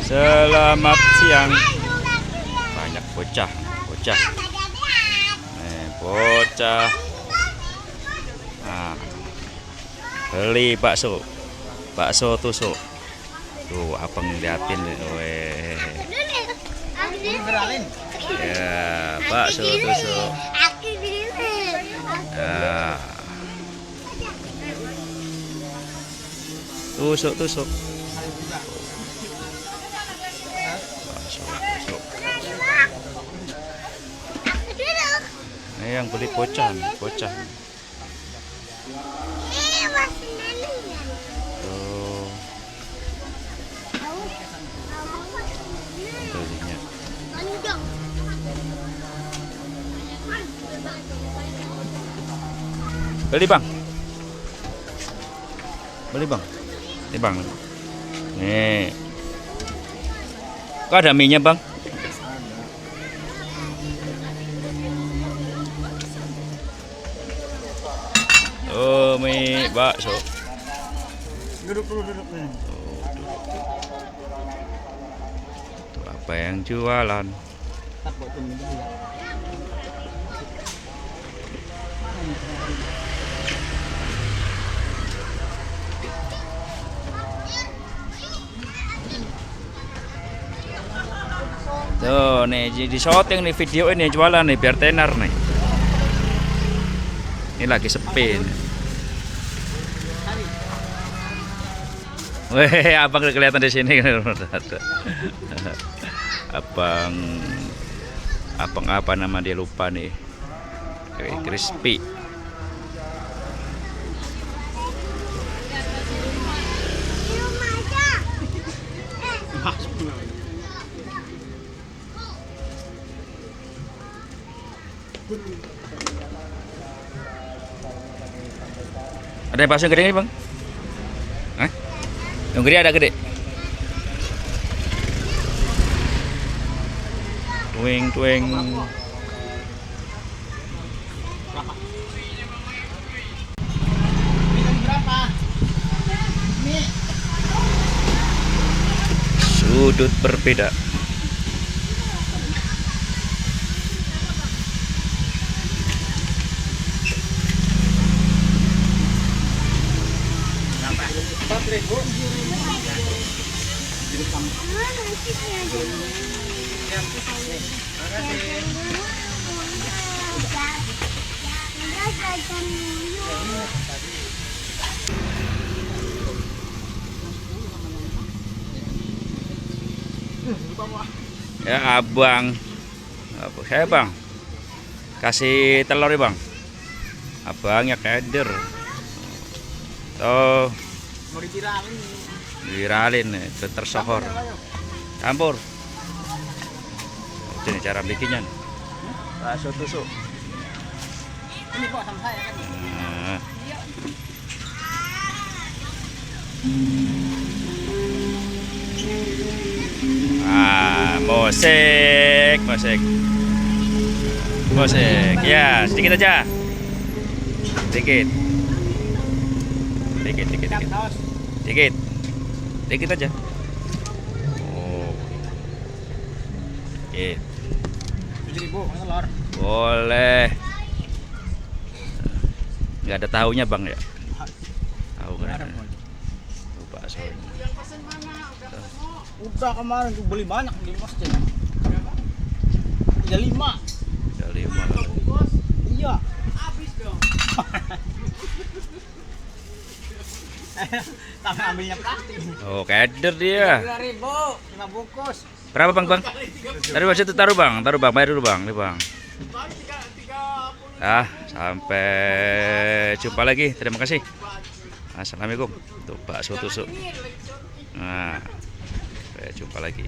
Selamat siang. Banyak bocah. Bocah. Nah, beli bakso tusuk. Tuh, abang liatin. Weh. Ya, bakso tusuk. Ya. Tusuk. Ini yang beli bocah. Tuh. Belinya. Beli bang. Ini bang. Nih. Kok ada mie-nya bang? Oh, mie bakso. Duduk. Tuh, apa yang jualan? Tuh nih di syuting nih video ini jualan nih biar tenar nih. Ini lagi sepi nih. Weh, abang udah kelihatan di sini. Abang apa nama dia lupa nih. Crispy. Ada yang bakso yang gede nih bang? Hah? Yang gede ada gede? Tuing. Sudut berbeda. Ya abang, saya bang, kasih telur ya bang. Abangnya keder. Tuh, Mau diviralin. viralin nih, tersohor. Campur. Ini cara bikinnya. Bakso tusuk. Ini kok sama saya kan. Nah. Musik. Ya, sedikit aja. Dikit aja. Oh. Dikit. 7.000 telur. Boleh. Nggak ada tahunya bang ya? Tahu kan? Bakso. Udah kemarin tuh beli banyak di masjid. 35. Iya. Habis dong. Tapi ambilnya plastik. Oh, keder dia. 3.000, 5 bungkus. Berapa bang? Tadi masih itu taruh bang, bayar dulu bang, nih bang. Sampai jumpa lagi. Terima kasih. Assalamualaikum. Tuh bakso tusuk. Nah, sampai jumpa lagi.